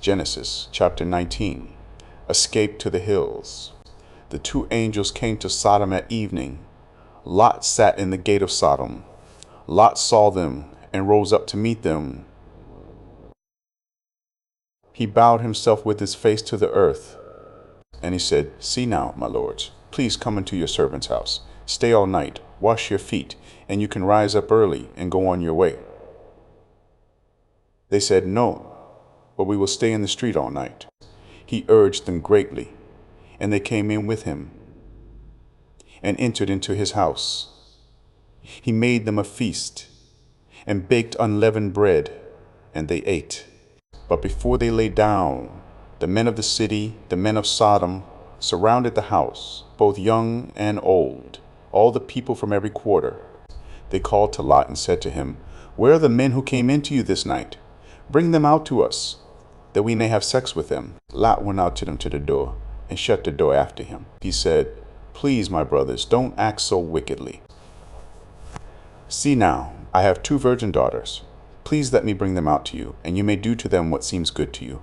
Genesis chapter 19. Escape to the hills. The two angels came to Sodom at evening. Lot sat in the gate of Sodom. Lot saw them and rose up to meet them. He bowed himself with his face to the earth. And he said, "See now, my lords, please come into your servant's house. Stay all night, wash your feet, and you can rise up early and go on your way." They said, "No, but we will stay in the street all night." He urged them greatly, and they came in with him and entered into his house. He made them a feast and baked unleavened bread, and they ate. But before they lay down, the men of the city, the men of Sodom, surrounded the house, both young and old, all the people from every quarter. They called to Lot and said to him, "Where are the men who came into you this night? Bring them out to us, that we may have sex with them." Lot went out to them to the door and shut the door after him. He said, "Please, my brothers, don't act so wickedly. See now, I have two virgin daughters. Please let me bring them out to you, and you may do to them what seems good to you.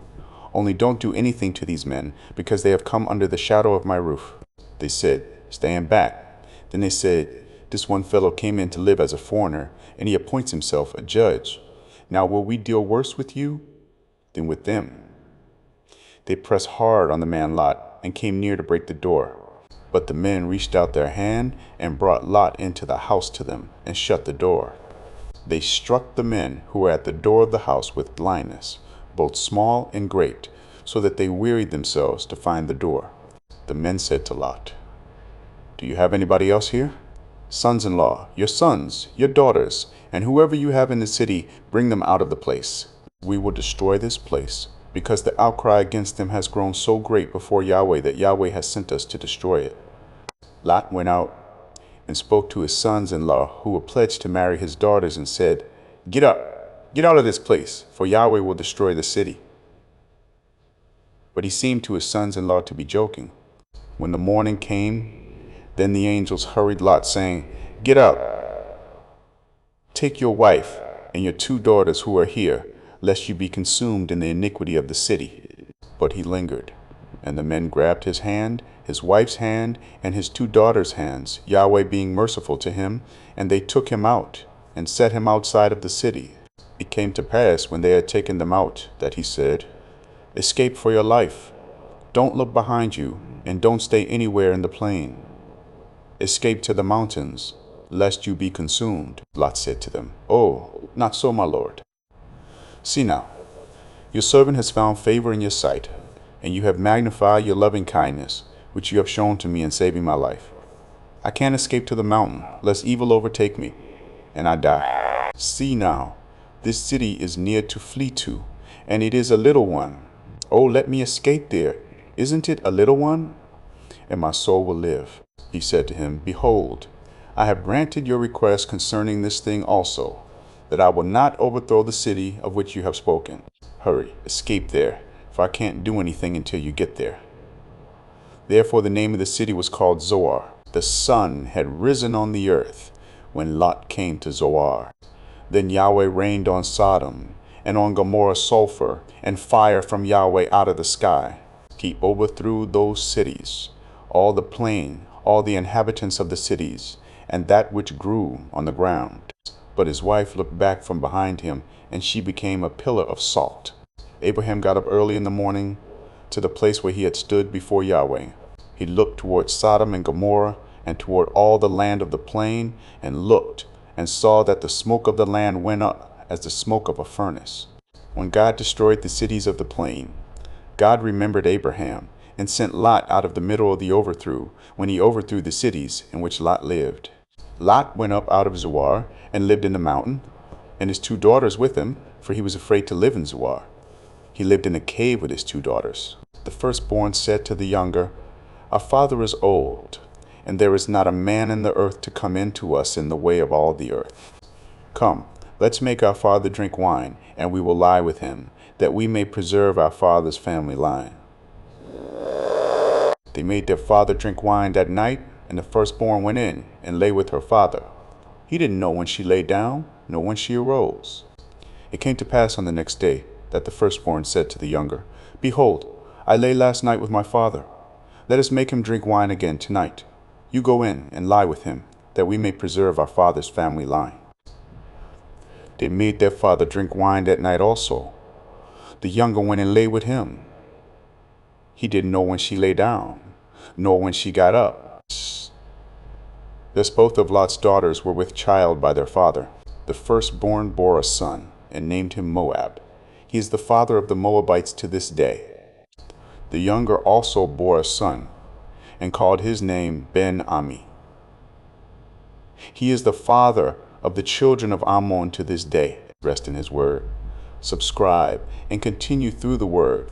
Only don't do anything to these men, because they have come under the shadow of my roof." They said, "Stand back." Then they said, "This one fellow came in to live as a foreigner, and he appoints himself a judge. Now will we deal worse with you than with them?" They pressed hard on the man Lot and came near to break the door. But the men reached out their hand and brought Lot into the house to them and shut the door. They struck the men who were at the door of the house with blindness, both small and great, so that they wearied themselves to find the door. The men said to Lot, "Do you have anybody else here? Sons-in-law, your sons, your daughters, and whoever you have in the city, bring them out of the place. We will destroy this place, because the outcry against them has grown so great before Yahweh that Yahweh has sent us to destroy it." Lot went out and spoke to his sons-in-law who were pledged to marry his daughters and said, "Get up, get out of this place, for Yahweh will destroy the city." But he seemed to his sons-in-law to be joking. When the morning came, then the angels hurried Lot, saying, "Get up, take your wife and your two daughters who are here, lest you be consumed in the iniquity of the city." But he lingered, and the men grabbed his hand, his wife's hand, and his two daughters' hands, Yahweh being merciful to him, and they took him out and set him outside of the city. It came to pass, when they had taken them out, that he said, "Escape for your life. Don't look behind you, and don't stay anywhere in the plain. Escape to the mountains, lest you be consumed." Lot said to them, "Oh, not so, my lord. See now, your servant has found favor in your sight, and you have magnified your loving kindness, which you have shown to me in saving my life. I can't escape to the mountain, lest evil overtake me, and I die. See now, this city is near to flee to, and it is a little one. Oh, let me escape there. Isn't it a little one? And my soul will live." He said to him, "Behold, I have granted your request concerning this thing also, that I will not overthrow the city of which you have spoken. Hurry, escape there, for I can't do anything until you get there." Therefore the name of the city was called Zoar. The sun had risen on the earth when Lot came to Zoar. Then Yahweh rained on Sodom and on Gomorrah sulfur and fire from Yahweh out of the sky. He overthrew those cities, all the plain, all the inhabitants of the cities, and that which grew on the ground. But his wife looked back from behind him, and she became a pillar of salt. Abraham got up early in the morning to the place where he had stood before Yahweh. He looked toward Sodom and Gomorrah and toward all the land of the plain, and looked and saw that the smoke of the land went up as the smoke of a furnace. When God destroyed the cities of the plain, God remembered Abraham and sent Lot out of the middle of the overthrow, when he overthrew the cities in which Lot lived. Lot went up out of Zoar and lived in the mountain, and his two daughters with him, for he was afraid to live in Zoar. He lived in a cave with his two daughters. The firstborn said to the younger, "Our father is old, and there is not a man in the earth to come in to us in the way of all the earth. Come, let's make our father drink wine, and we will lie with him, that we may preserve our father's family line." They made their father drink wine that night, and the firstborn went in and lay with her father. He didn't know when she lay down, nor when she arose. It came to pass on the next day that the firstborn said to the younger, Behold, I lay last night with my father. Let us make him drink wine again tonight. You go in and lie with him, that we may preserve our father's family line. They made their father drink wine that night also. The younger went and lay with him. He didn't know when she lay down, nor when she got up. Thus both of Lot's daughters were with child by their father. The firstborn bore a son, and named him Moab. He is the father of the Moabites to this day. The younger also bore a son, and called his name Ben-Ami. He is the father of the children of Ammon to this day. Rest in his word. Subscribe and continue through the word.